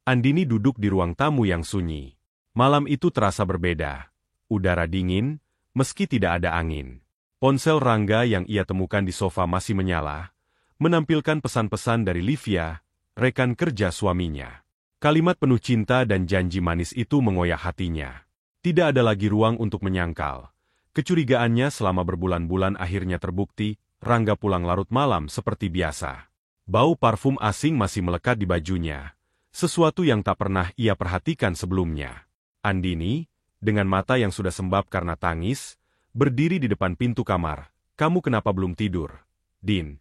Andini duduk di ruang tamu yang sunyi. Malam itu terasa berbeda. Udara dingin, meski tidak ada angin. Ponsel Rangga yang ia temukan di sofa masih menyala, menampilkan pesan-pesan dari Livia, rekan kerja suaminya. Kalimat penuh cinta dan janji manis itu mengoyak hatinya. Tidak ada lagi ruang untuk menyangkal. Kecurigaannya selama berbulan-bulan akhirnya terbukti, Rangga pulang larut malam seperti biasa. Bau parfum asing masih melekat di bajunya, sesuatu yang tak pernah ia perhatikan sebelumnya. Andini, dengan mata yang sudah sembab karena tangis, berdiri di depan pintu kamar. "Kamu kenapa belum tidur, Din?"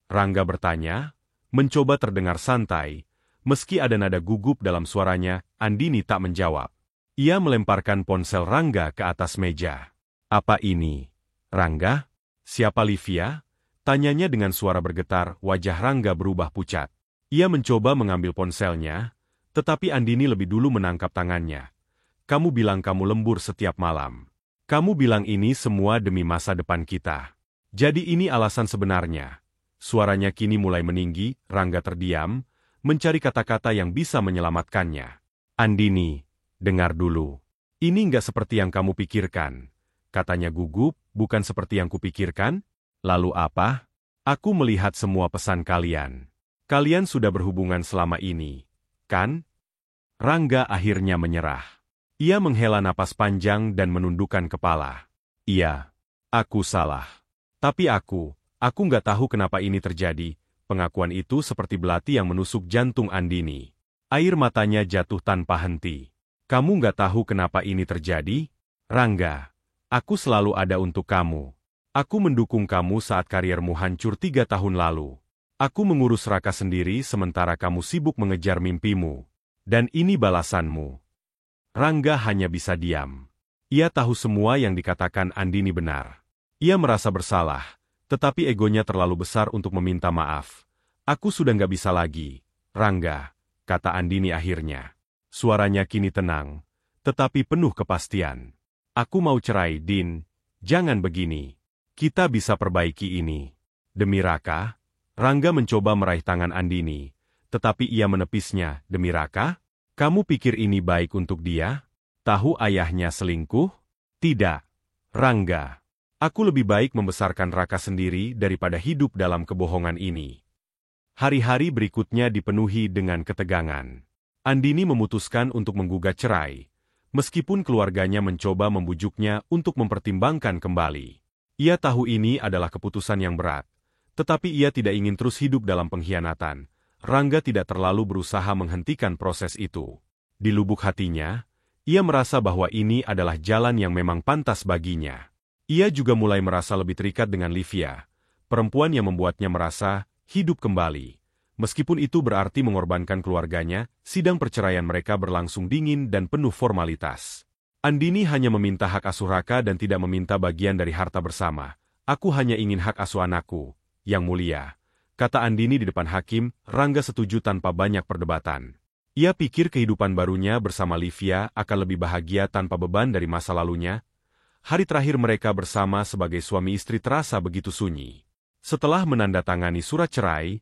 Rangga bertanya, mencoba terdengar santai. Meski ada nada gugup dalam suaranya, Andini tak menjawab. Ia melemparkan ponsel Rangga ke atas meja. "Apa ini, Rangga? Siapa Livia?" Tanyanya dengan suara bergetar, wajah Rangga berubah pucat. Ia mencoba mengambil ponselnya, tetapi Andini lebih dulu menangkap tangannya. "Kamu bilang kamu lembur setiap malam. Kamu bilang ini semua demi masa depan kita. Jadi ini alasan sebenarnya." Suaranya kini mulai meninggi, Rangga terdiam, mencari kata-kata yang bisa menyelamatkannya. "Andini, dengar dulu. Ini nggak seperti yang kamu pikirkan," katanya gugup. "Bukan seperti yang kupikirkan? Lalu apa? Aku melihat semua pesan kalian. Kalian sudah berhubungan selama ini, kan?" Rangga akhirnya menyerah. Ia menghela napas panjang dan menundukkan kepala. "Iya, aku salah. Tapi aku nggak tahu kenapa ini terjadi." Pengakuan itu seperti belati yang menusuk jantung Andini. Air matanya jatuh tanpa henti. "Kamu nggak tahu kenapa ini terjadi? Rangga, aku selalu ada untuk kamu. Aku mendukung kamu saat kariermu hancur 3 tahun lalu. Aku mengurus Raka sendiri sementara kamu sibuk mengejar mimpimu. Dan ini balasanmu." Rangga hanya bisa diam. Ia tahu semua yang dikatakan Andini benar. Ia merasa bersalah, tetapi egonya terlalu besar untuk meminta maaf. "Aku sudah nggak bisa lagi, Rangga," kata Andini akhirnya. Suaranya kini tenang, tetapi penuh kepastian. "Aku mau cerai, Din. Jangan begini. Kita bisa perbaiki ini. Demi Raka." Rangga mencoba meraih tangan Andini, tetapi ia menepisnya. "Demi Raka? Kamu pikir ini baik untuk dia? Tahu ayahnya selingkuh? Tidak, Rangga. Aku lebih baik membesarkan Raka sendiri daripada hidup dalam kebohongan ini." Hari-hari berikutnya dipenuhi dengan ketegangan. Andini memutuskan untuk menggugat cerai, meskipun keluarganya mencoba membujuknya untuk mempertimbangkan kembali. Ia tahu ini adalah keputusan yang berat, tetapi ia tidak ingin terus hidup dalam pengkhianatan. Rangga tidak terlalu berusaha menghentikan proses itu. Di lubuk hatinya, ia merasa bahwa ini adalah jalan yang memang pantas baginya. Ia juga mulai merasa lebih terikat dengan Livia, perempuan yang membuatnya merasa hidup kembali. Meskipun itu berarti mengorbankan keluarganya, sidang perceraian mereka berlangsung dingin dan penuh formalitas. Andini hanya meminta hak asuh Raka dan tidak meminta bagian dari harta bersama. "Aku hanya ingin hak asuh anakku, Yang Mulia," kata Andini di depan hakim. Rangga setuju tanpa banyak perdebatan. Ia pikir kehidupan barunya bersama Livia akan lebih bahagia tanpa beban dari masa lalunya. Hari terakhir mereka bersama sebagai suami istri terasa begitu sunyi. Setelah menandatangani surat cerai,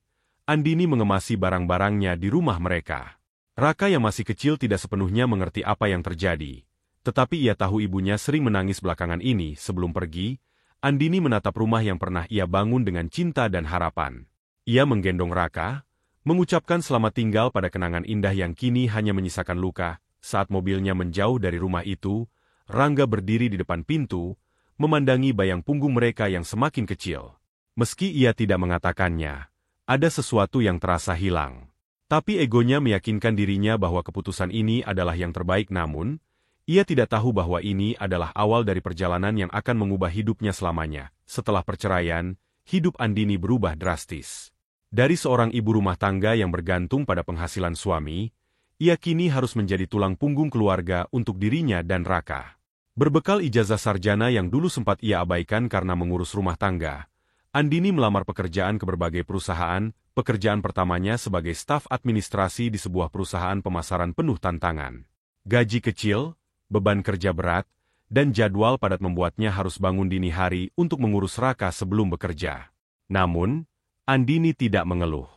Andini mengemasi barang-barangnya di rumah mereka. Raka yang masih kecil tidak sepenuhnya mengerti apa yang terjadi. Tetapi ia tahu ibunya sering menangis belakangan ini. Sebelum pergi, Andini menatap rumah yang pernah ia bangun dengan cinta dan harapan. Ia menggendong Raka, mengucapkan selamat tinggal pada kenangan indah yang kini hanya menyisakan luka. Saat mobilnya menjauh dari rumah itu, Rangga berdiri di depan pintu, memandangi bayang punggung mereka yang semakin kecil. Meski ia tidak mengatakannya, ada sesuatu yang terasa hilang. Tapi egonya meyakinkan dirinya bahwa keputusan ini adalah yang terbaik. Namun, ia tidak tahu bahwa ini adalah awal dari perjalanan yang akan mengubah hidupnya selamanya. Setelah perceraian, hidup Andini berubah drastis. Dari seorang ibu rumah tangga yang bergantung pada penghasilan suami, ia kini harus menjadi tulang punggung keluarga untuk dirinya dan Raka. Berbekal ijazah sarjana yang dulu sempat ia abaikan karena mengurus rumah tangga, Andini melamar pekerjaan ke berbagai perusahaan. Pekerjaan pertamanya sebagai staf administrasi di sebuah perusahaan pemasaran penuh tantangan. Gaji kecil, beban kerja berat, dan jadwal padat membuatnya harus bangun dini hari untuk mengurus Raka sebelum bekerja. Namun, Andini tidak mengeluh.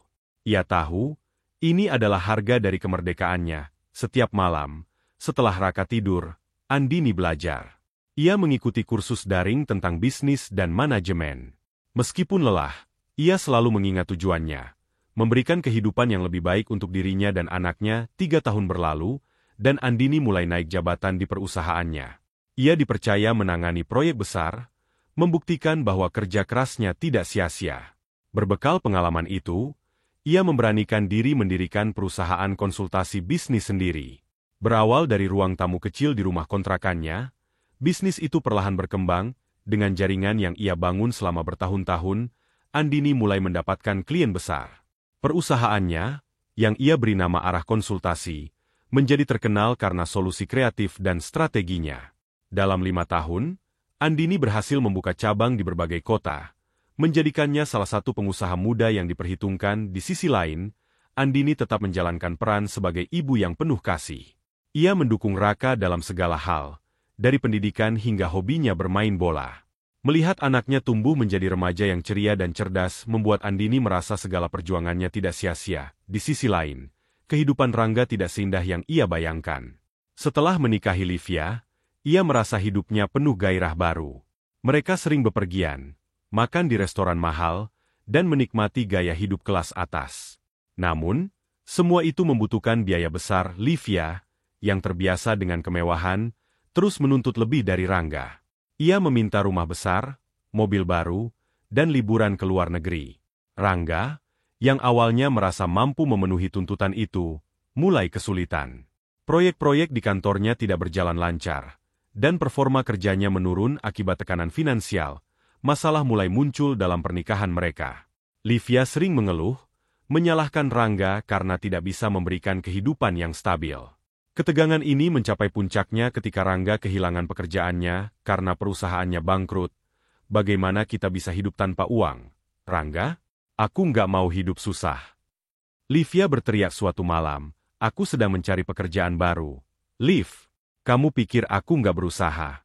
Ia tahu, Ini adalah harga dari kemerdekaannya. Setiap malam, setelah Raka tidur, Andini belajar. Ia mengikuti kursus daring tentang bisnis dan manajemen. Meskipun lelah, ia selalu mengingat tujuannya. Memberikan kehidupan yang lebih baik untuk dirinya dan anaknya. 3 tahun berlalu, dan Andini mulai naik jabatan di perusahaannya. Ia dipercaya menangani proyek besar, membuktikan bahwa kerja kerasnya tidak sia-sia. Berbekal pengalaman itu, ia memberanikan diri mendirikan perusahaan konsultasi bisnis sendiri. Berawal dari ruang tamu kecil di rumah kontrakannya, bisnis itu perlahan berkembang. Dengan jaringan yang ia bangun selama bertahun-tahun, Andini mulai mendapatkan klien besar. Perusahaannya, yang ia beri nama Arah Konsultasi, menjadi terkenal karena solusi kreatif dan strateginya. Dalam 5 tahun, Andini berhasil membuka cabang di berbagai kota, menjadikannya salah satu pengusaha muda yang diperhitungkan. Di sisi lain, Andini tetap menjalankan peran sebagai ibu yang penuh kasih. Ia mendukung Raka dalam segala hal, dari pendidikan hingga hobinya bermain bola. Melihat anaknya tumbuh menjadi remaja yang ceria dan cerdas membuat Andini merasa segala perjuangannya tidak sia-sia. Di sisi lain, kehidupan Rangga tidak seindah yang ia bayangkan. Setelah menikahi Livia, ia merasa hidupnya penuh gairah baru. Mereka sering bepergian, makan di restoran mahal, dan menikmati gaya hidup kelas atas. Namun, semua itu membutuhkan biaya besar. Livia, yang terbiasa dengan kemewahan, terus menuntut lebih dari Rangga. Ia meminta rumah besar, mobil baru, dan liburan ke luar negeri. Rangga, yang awalnya merasa mampu memenuhi tuntutan itu, mulai kesulitan. Proyek-proyek di kantornya tidak berjalan lancar, dan performa kerjanya menurun akibat tekanan finansial. Masalah mulai muncul dalam pernikahan mereka. Livia sering mengeluh, menyalahkan Rangga karena tidak bisa memberikan kehidupan yang stabil. Ketegangan ini mencapai puncaknya ketika Rangga kehilangan pekerjaannya karena perusahaannya bangkrut. Bagaimana kita bisa hidup tanpa uang? Rangga, aku nggak mau hidup susah. Livia berteriak suatu malam, aku sedang mencari pekerjaan baru. Liv, kamu pikir aku nggak berusaha?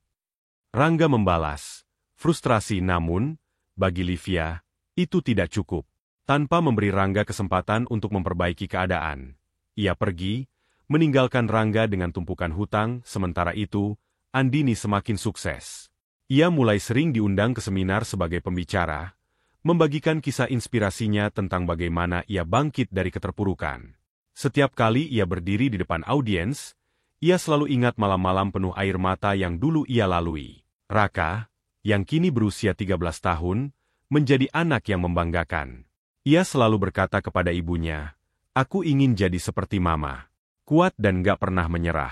Rangga membalas, frustrasi. Namun, bagi Livia, itu tidak cukup. Tanpa memberi Rangga kesempatan untuk memperbaiki keadaan, ia pergi, meninggalkan Rangga dengan tumpukan hutang. Sementara itu, Andini semakin sukses. Ia mulai sering diundang ke seminar sebagai pembicara, membagikan kisah inspirasinya tentang bagaimana ia bangkit dari keterpurukan. Setiap kali ia berdiri di depan audiens, ia selalu ingat malam-malam penuh air mata yang dulu ia lalui. Raka, yang kini berusia 13 tahun, menjadi anak yang membanggakan. Ia selalu berkata kepada ibunya, "Aku ingin jadi seperti Mama. Kuat dan gak pernah menyerah."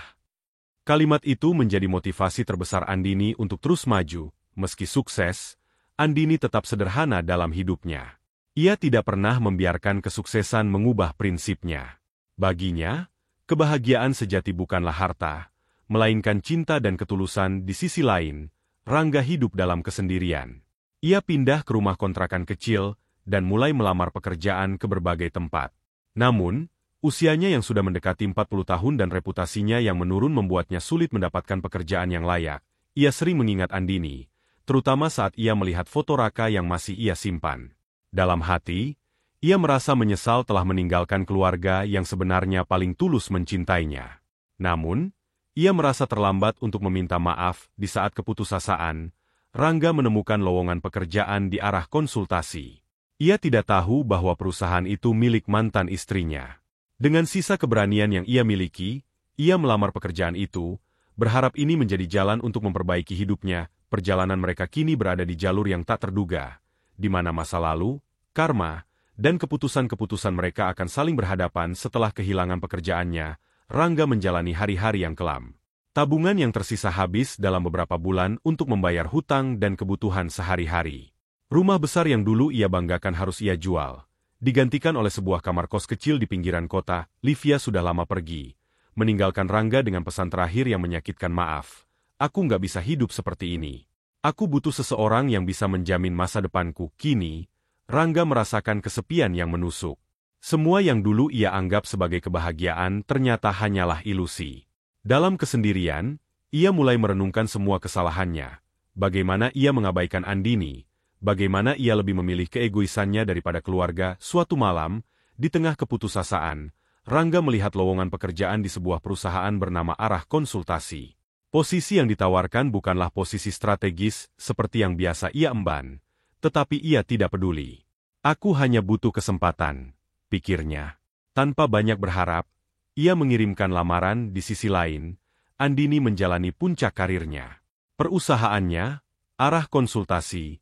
Kalimat itu menjadi motivasi terbesar Andini untuk terus maju. Meski sukses, Andini tetap sederhana dalam hidupnya. Ia tidak pernah membiarkan kesuksesan mengubah prinsipnya. Baginya, kebahagiaan sejati bukanlah harta, melainkan cinta dan ketulusan. Di sisi lain, Rangga hidup dalam kesendirian. Ia pindah ke rumah kontrakan kecil dan mulai melamar pekerjaan ke berbagai tempat. Namun, usianya yang sudah mendekati 40 tahun dan reputasinya yang menurun membuatnya sulit mendapatkan pekerjaan yang layak. Ia sering mengingat Andini, terutama saat ia melihat foto Raka yang masih ia simpan. Dalam hati, ia merasa menyesal telah meninggalkan keluarga yang sebenarnya paling tulus mencintainya. Namun, ia merasa terlambat untuk meminta maaf. Di saat keputusasaan, Rangga menemukan lowongan pekerjaan di Arah Konsultasi. Ia tidak tahu bahwa perusahaan itu milik mantan istrinya. Dengan sisa keberanian yang ia miliki, ia melamar pekerjaan itu, berharap ini menjadi jalan untuk memperbaiki hidupnya. Perjalanan mereka kini berada di jalur yang tak terduga, di mana masa lalu, karma, dan keputusan-keputusan mereka akan saling berhadapan. Setelah kehilangan pekerjaannya, Rangga menjalani hari-hari yang kelam. Tabungan yang tersisa habis dalam beberapa bulan untuk membayar hutang dan kebutuhan sehari-hari. Rumah besar yang dulu ia banggakan harus ia jual, digantikan oleh sebuah kamar kos kecil di pinggiran kota. Livia sudah lama pergi, meninggalkan Rangga dengan pesan terakhir yang menyakitkan, "Maaf, aku nggak bisa hidup seperti ini. Aku butuh seseorang yang bisa menjamin masa depanku." Kini, Rangga merasakan kesepian yang menusuk. Semua yang dulu ia anggap sebagai kebahagiaan ternyata hanyalah ilusi. Dalam kesendirian, ia mulai merenungkan semua kesalahannya. Bagaimana ia mengabaikan Andini, bagaimana ia lebih memilih keegoisannya daripada keluarga. Suatu malam, Di tengah keputusasaan, Rangga melihat lowongan pekerjaan di sebuah perusahaan bernama Arah Konsultasi. Posisi yang ditawarkan bukanlah posisi strategis seperti yang biasa ia emban, tetapi ia tidak peduli. Aku hanya butuh kesempatan, pikirnya. Tanpa banyak berharap, ia mengirimkan lamaran. Di sisi lain, Andini menjalani puncak karirnya. Perusahaannya, Arah Konsultasi,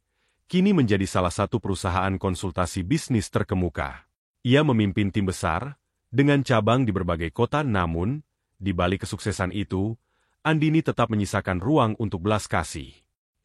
kini menjadi salah satu perusahaan konsultasi bisnis terkemuka. Ia memimpin tim besar, dengan cabang di berbagai kota, namun, di balik kesuksesan itu, Andini tetap menyisakan ruang untuk belas kasih.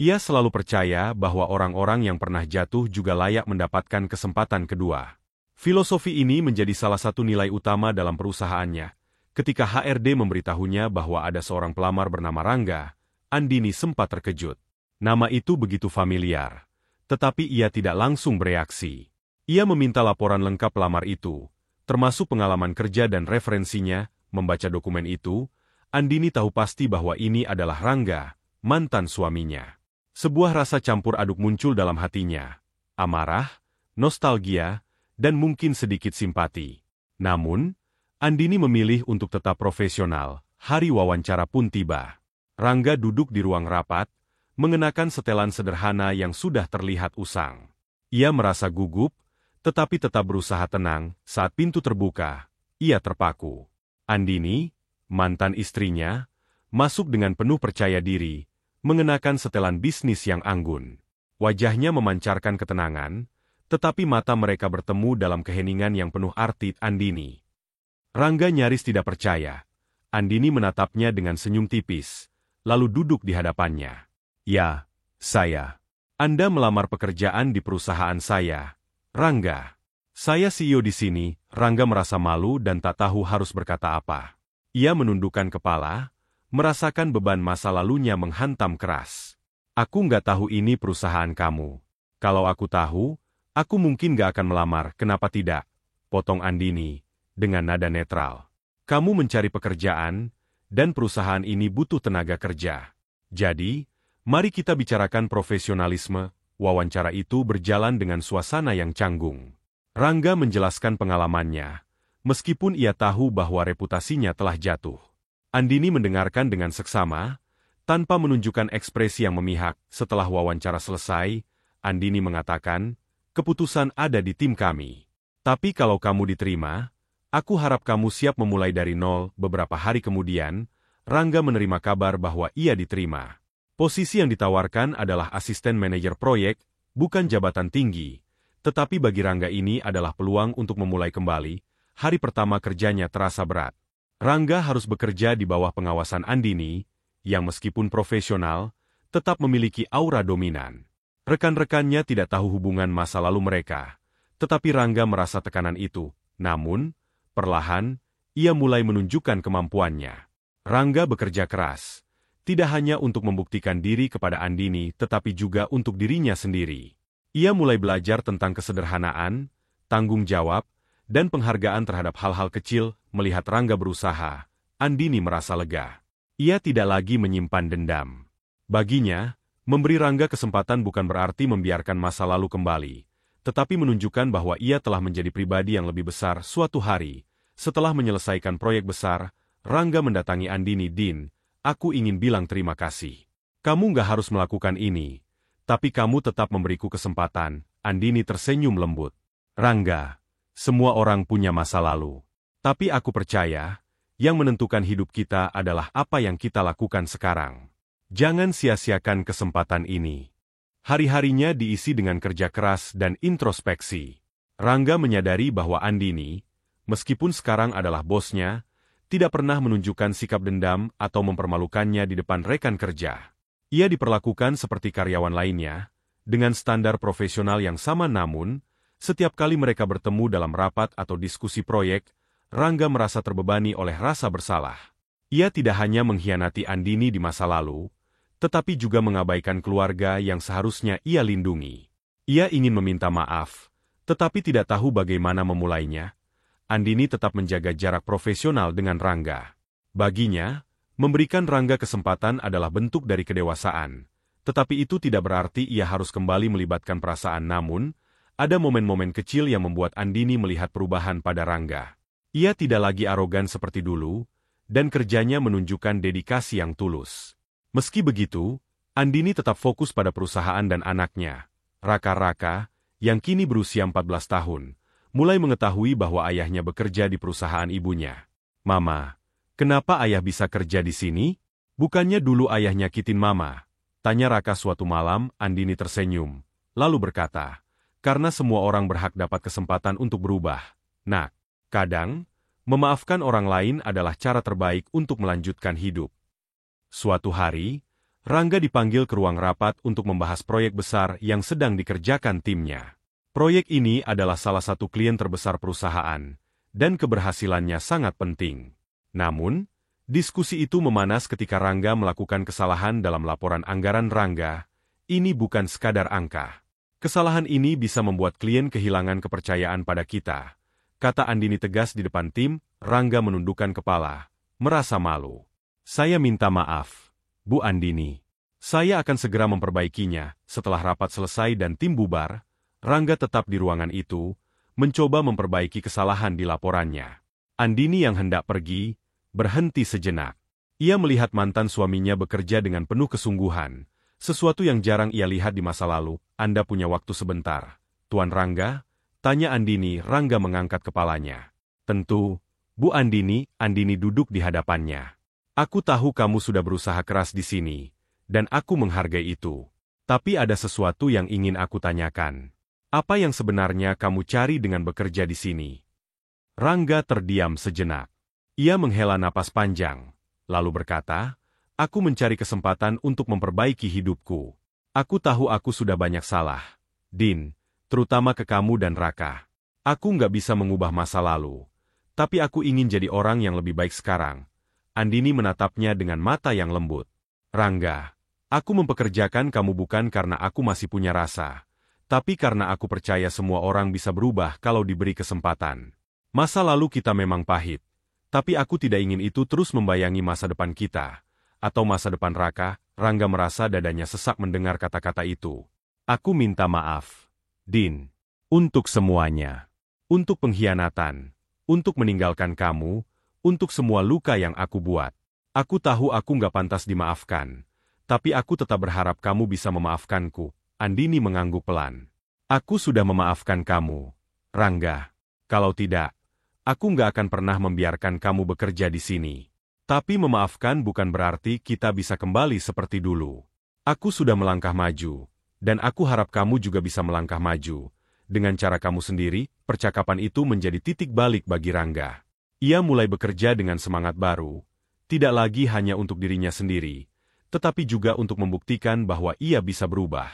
Ia selalu percaya bahwa orang-orang yang pernah jatuh juga layak mendapatkan kesempatan kedua. Filosofi ini menjadi salah satu nilai utama dalam perusahaannya. Ketika HRD memberitahunya bahwa ada seorang pelamar bernama Rangga, Andini sempat terkejut. Nama itu begitu familiar, tetapi ia tidak langsung bereaksi. Ia meminta laporan lengkap pelamar itu, termasuk pengalaman kerja dan referensinya. Membaca dokumen itu, Andini tahu pasti bahwa ini adalah Rangga, mantan suaminya. Sebuah rasa campur aduk muncul dalam hatinya. Amarah, nostalgia, dan mungkin sedikit simpati. Namun, Andini memilih untuk tetap profesional. Hari wawancara pun tiba. Rangga duduk di ruang rapat, mengenakan setelan sederhana yang sudah terlihat usang. Ia merasa gugup, tetapi tetap berusaha tenang. Saat pintu terbuka, ia terpaku. Andini, mantan istrinya, masuk dengan penuh percaya diri, mengenakan setelan bisnis yang anggun. Wajahnya memancarkan ketenangan, tetapi mata mereka bertemu dalam keheningan yang penuh arti. Andini. Rangga nyaris tidak percaya. Andini menatapnya dengan senyum tipis, lalu duduk di hadapannya. Ya, saya. Anda melamar pekerjaan di perusahaan saya, Rangga. Saya CEO di sini. Rangga merasa malu dan tak tahu harus berkata apa. Ia menundukkan kepala, merasakan beban masa lalunya menghantam keras. Aku nggak tahu ini perusahaan kamu. Kalau aku tahu, aku mungkin nggak akan melamar. Kenapa tidak? Potong Andini, dengan nada netral. Kamu mencari pekerjaan, dan perusahaan ini butuh tenaga kerja. Jadi, mari kita bicarakan profesionalisme. Wawancara itu berjalan dengan suasana yang canggung. Rangga menjelaskan pengalamannya, meskipun ia tahu bahwa reputasinya telah jatuh. Andini mendengarkan dengan seksama, tanpa menunjukkan ekspresi yang memihak. Setelah wawancara selesai, Andini mengatakan, keputusan ada di tim kami. Tapi kalau kamu diterima, aku harap kamu siap memulai dari nol. Beberapa hari kemudian, Rangga menerima kabar bahwa ia diterima. Posisi yang ditawarkan adalah asisten manajer proyek, bukan jabatan tinggi. Tetapi bagi Rangga ini adalah peluang untuk memulai kembali. Hari pertama kerjanya terasa berat. Rangga harus bekerja di bawah pengawasan Andini, yang meskipun profesional, tetap memiliki aura dominan. Rekan-rekannya tidak tahu hubungan masa lalu mereka, tetapi Rangga merasa tekanan itu. Namun, perlahan, ia mulai menunjukkan kemampuannya. Rangga bekerja keras, tidak hanya untuk membuktikan diri kepada Andini, tetapi juga untuk dirinya sendiri. Ia mulai belajar tentang kesederhanaan, tanggung jawab, dan penghargaan terhadap hal-hal kecil. Melihat Rangga berusaha, Andini merasa lega. Ia tidak lagi menyimpan dendam. Baginya, memberi Rangga kesempatan bukan berarti membiarkan masa lalu kembali, tetapi menunjukkan bahwa ia telah menjadi pribadi yang lebih besar. Suatu hari, setelah menyelesaikan proyek besar, Rangga mendatangi Andini. Din, aku ingin bilang terima kasih. Kamu nggak harus melakukan ini, tapi kamu tetap memberiku kesempatan. Andini tersenyum lembut. Rangga, semua orang punya masa lalu. Tapi aku percaya, yang menentukan hidup kita adalah apa yang kita lakukan sekarang. Jangan sia-siakan kesempatan ini. Hari-harinya diisi dengan kerja keras dan introspeksi. Rangga menyadari bahwa Andini, meskipun sekarang adalah bosnya, tidak pernah menunjukkan sikap dendam atau mempermalukannya di depan rekan kerja. Ia diperlakukan seperti karyawan lainnya, dengan standar profesional yang sama. Namun, setiap kali mereka bertemu dalam rapat atau diskusi proyek, Rangga merasa terbebani oleh rasa bersalah. Ia tidak hanya mengkhianati Andini di masa lalu, tetapi juga mengabaikan keluarga yang seharusnya ia lindungi. Ia ingin meminta maaf, tetapi tidak tahu bagaimana memulainya. Andini tetap menjaga jarak profesional dengan Rangga. Baginya, memberikan Rangga kesempatan adalah bentuk dari kedewasaan, tetapi itu tidak berarti ia harus kembali melibatkan perasaan. Namun, Ada momen-momen kecil yang membuat Andini melihat perubahan pada Rangga. Ia tidak lagi arogan seperti dulu, dan kerjanya menunjukkan dedikasi yang tulus. Meski begitu, Andini tetap fokus pada perusahaan dan anaknya. Raka, yang kini berusia 14 tahun, mulai mengetahui bahwa ayahnya bekerja di perusahaan ibunya. "Mama, kenapa ayah bisa kerja di sini? Bukannya dulu ayah nyakitin Mama?" tanya Raka suatu malam. Andini tersenyum, lalu berkata, "Karena semua orang berhak dapat kesempatan untuk berubah, Nak. Kadang, memaafkan orang lain adalah cara terbaik untuk melanjutkan hidup." Suatu hari, Rangga dipanggil ke ruang rapat untuk membahas proyek besar yang sedang dikerjakan timnya. Proyek ini adalah salah satu klien terbesar perusahaan, dan keberhasilannya sangat penting. Namun, diskusi itu memanas ketika Rangga melakukan kesalahan dalam laporan anggaran Rangga. Ini bukan sekadar angka. "Kesalahan ini bisa membuat klien kehilangan kepercayaan pada kita," kata Andini tegas di depan tim. Rangga menundukkan kepala, merasa malu. "Saya minta maaf, Bu Andini. Saya akan segera memperbaikinya." Setelah rapat selesai dan tim bubar, Rangga tetap di ruangan itu, mencoba memperbaiki kesalahan di laporannya. Andini yang hendak pergi, berhenti sejenak. Ia melihat mantan suaminya bekerja dengan penuh kesungguhan, sesuatu yang jarang ia lihat di masa lalu. "Anda punya waktu sebentar, Tuan Rangga?" tanya Andini. Rangga mengangkat kepalanya. "Tentu, Bu Andini." Andini duduk di hadapannya. "Aku tahu kamu sudah berusaha keras di sini, dan aku menghargai itu. Tapi ada sesuatu yang ingin aku tanyakan. Apa yang sebenarnya kamu cari dengan bekerja di sini?" Rangga terdiam sejenak. Ia menghela napas panjang, lalu berkata, "Aku mencari kesempatan untuk memperbaiki hidupku. Aku tahu aku sudah banyak salah, Din, terutama ke kamu dan Raka. Aku nggak bisa mengubah masa lalu, tapi aku ingin jadi orang yang lebih baik sekarang." Andini menatapnya dengan mata yang lembut. "Rangga, aku mempekerjakan kamu bukan karena aku masih punya rasa, tapi karena aku percaya semua orang bisa berubah kalau diberi kesempatan. Masa lalu kita memang pahit, tapi aku tidak ingin itu terus membayangi masa depan kita, atau masa depan Raka." Rangga merasa dadanya sesak mendengar kata-kata itu. "Aku minta maaf, Din. Untuk semuanya. Untuk pengkhianatan. Untuk meninggalkan kamu. Untuk semua luka yang aku buat. Aku tahu aku nggak pantas dimaafkan. Tapi aku tetap berharap kamu bisa memaafkanku." Andini mengangguk pelan. "Aku sudah memaafkan kamu, Rangga. Kalau tidak, aku nggak akan pernah membiarkan kamu bekerja di sini. Tapi memaafkan bukan berarti kita bisa kembali seperti dulu. Aku sudah melangkah maju, dan aku harap kamu juga bisa melangkah maju. Dengan cara kamu sendiri." Percakapan itu menjadi titik balik bagi Rangga. Ia mulai bekerja dengan semangat baru, tidak lagi hanya untuk dirinya sendiri, tetapi juga untuk membuktikan bahwa ia bisa berubah.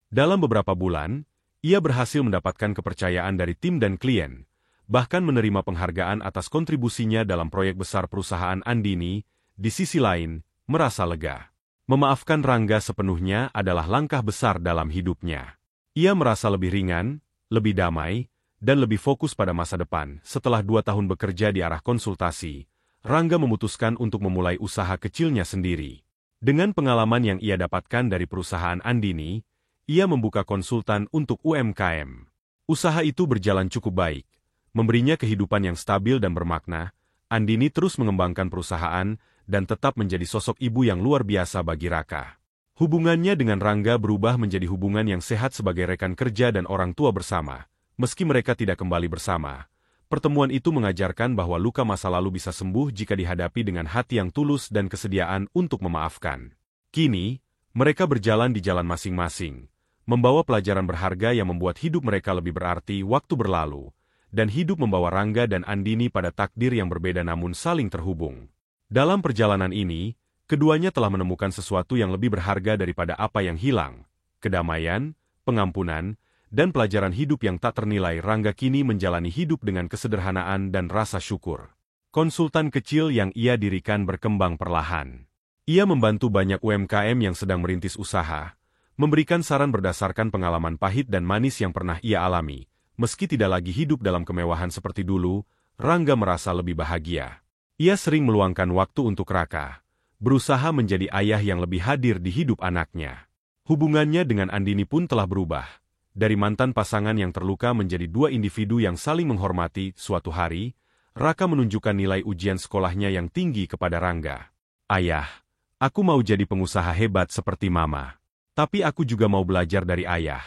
Dalam beberapa bulan, ia berhasil mendapatkan kepercayaan dari tim dan klien, bahkan menerima penghargaan atas kontribusinya dalam proyek besar perusahaan. Andini, di sisi lain, merasa lega. Memaafkan Rangga sepenuhnya adalah langkah besar dalam hidupnya. Ia merasa lebih ringan, lebih damai, dan lebih fokus pada masa depan. Setelah 2 tahun bekerja di arah konsultasi, Rangga memutuskan untuk memulai usaha kecilnya sendiri. Dengan pengalaman yang ia dapatkan dari perusahaan Andini, ia membuka konsultan untuk UMKM. Usaha itu berjalan cukup baik, memberinya kehidupan yang stabil dan bermakna. Andini terus mengembangkan perusahaan dan tetap menjadi sosok ibu yang luar biasa bagi Raka. Hubungannya dengan Rangga berubah menjadi hubungan yang sehat sebagai rekan kerja dan orang tua bersama. Meski mereka tidak kembali bersama, pertemuan itu mengajarkan bahwa luka masa lalu bisa sembuh jika dihadapi dengan hati yang tulus dan kesediaan untuk memaafkan. Kini, mereka berjalan di jalan masing-masing, membawa pelajaran berharga yang membuat hidup mereka lebih berarti. Waktu berlalu, dan hidup membawa Rangga dan Andini pada takdir yang berbeda namun saling terhubung. Dalam perjalanan ini, keduanya telah menemukan sesuatu yang lebih berharga daripada apa yang hilang: kedamaian, pengampunan, dan pelajaran hidup yang tak ternilai. Rangga kini menjalani hidup dengan kesederhanaan dan rasa syukur. Konsultan kecil yang ia dirikan berkembang perlahan. Ia membantu banyak UMKM yang sedang merintis usaha, memberikan saran berdasarkan pengalaman pahit dan manis yang pernah ia alami. Meski tidak lagi hidup dalam kemewahan seperti dulu, Rangga merasa lebih bahagia. Ia sering meluangkan waktu untuk Raka, berusaha menjadi ayah yang lebih hadir di hidup anaknya. Hubungannya dengan Andini pun telah berubah. dari mantan pasangan yang terluka menjadi dua individu yang saling menghormati. Suatu hari, Raka menunjukkan nilai ujian sekolahnya yang tinggi kepada Rangga. Ayah, aku mau jadi pengusaha hebat seperti Mama. Tapi aku juga mau belajar dari ayah.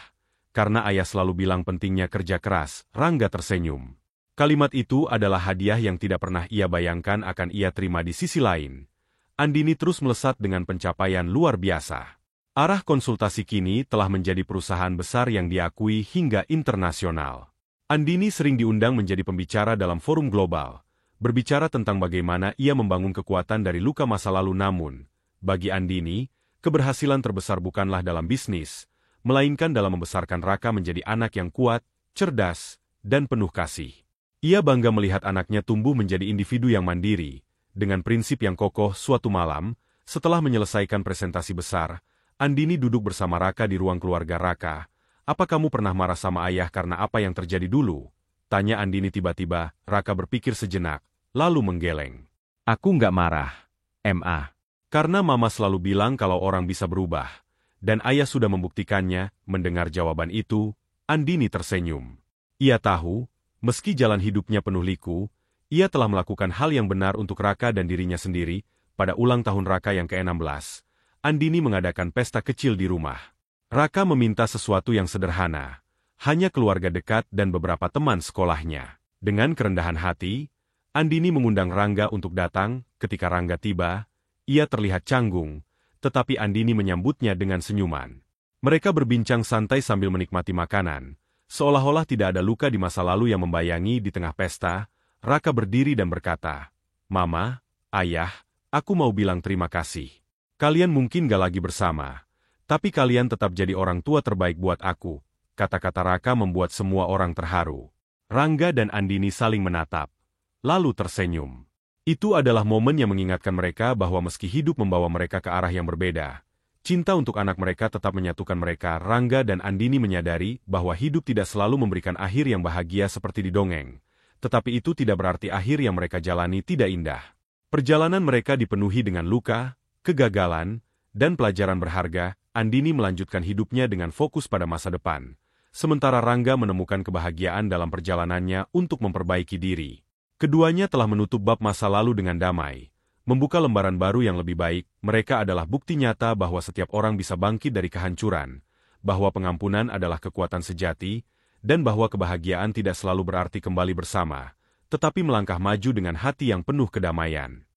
Karena ayah selalu bilang pentingnya kerja keras. Rangga tersenyum. Kalimat itu adalah hadiah yang tidak pernah ia bayangkan akan ia terima. Di sisi lain, Andini terus melesat dengan pencapaian luar biasa. Arah Konsultasi kini telah menjadi perusahaan besar yang diakui hingga internasional. Andini sering diundang menjadi pembicara dalam forum global, berbicara tentang bagaimana ia membangun kekuatan dari luka masa lalu. Namun, bagi Andini, keberhasilan terbesar bukanlah dalam bisnis, melainkan dalam membesarkan Raka menjadi anak yang kuat, cerdas, dan penuh kasih. Ia bangga melihat anaknya tumbuh menjadi individu yang mandiri, dengan prinsip yang kokoh. Suatu malam, setelah menyelesaikan presentasi besar, Andini duduk bersama Raka di ruang keluarga. Raka, apa kamu pernah marah sama ayah karena apa yang terjadi dulu? Tanya Andini tiba-tiba. Raka berpikir sejenak, lalu menggeleng. Aku nggak marah, Ma. Karena Mama selalu bilang kalau orang bisa berubah. Dan ayah sudah membuktikannya. Mendengar jawaban itu, Andini tersenyum. Ia tahu, meski jalan hidupnya penuh liku, ia telah melakukan hal yang benar untuk Raka dan dirinya sendiri. Pada ulang tahun Raka yang ke-16, Andini mengadakan pesta kecil di rumah. Raka meminta sesuatu yang sederhana, hanya keluarga dekat dan beberapa teman sekolahnya. Dengan kerendahan hati, Andini mengundang Rangga untuk datang. Ketika Rangga tiba, ia terlihat canggung, tetapi Andini menyambutnya dengan senyuman. Mereka berbincang santai sambil menikmati makanan, seolah-olah tidak ada luka di masa lalu yang membayangi. Di tengah pesta, Raka berdiri dan berkata, Mama, Ayah, aku mau bilang terima kasih. Kalian mungkin gak lagi bersama, tapi kalian tetap jadi orang tua terbaik buat aku. Kata-kata Raka membuat semua orang terharu. Rangga dan Andini saling menatap, lalu tersenyum. Itu adalah momen yang mengingatkan mereka bahwa meski hidup membawa mereka ke arah yang berbeda, cinta untuk anak mereka tetap menyatukan mereka. Rangga dan Andini menyadari bahwa hidup tidak selalu memberikan akhir yang bahagia seperti di dongeng, tetapi itu tidak berarti akhir yang mereka jalani tidak indah. Perjalanan mereka dipenuhi dengan luka, kegagalan, dan pelajaran berharga. Andini melanjutkan hidupnya dengan fokus pada masa depan, sementara Rangga menemukan kebahagiaan dalam perjalanannya untuk memperbaiki diri. Keduanya telah menutup bab masa lalu dengan damai, membuka lembaran baru yang lebih baik. Mereka adalah bukti nyata bahwa setiap orang bisa bangkit dari kehancuran, bahwa pengampunan adalah kekuatan sejati, dan bahwa kebahagiaan tidak selalu berarti kembali bersama, tetapi melangkah maju dengan hati yang penuh kedamaian.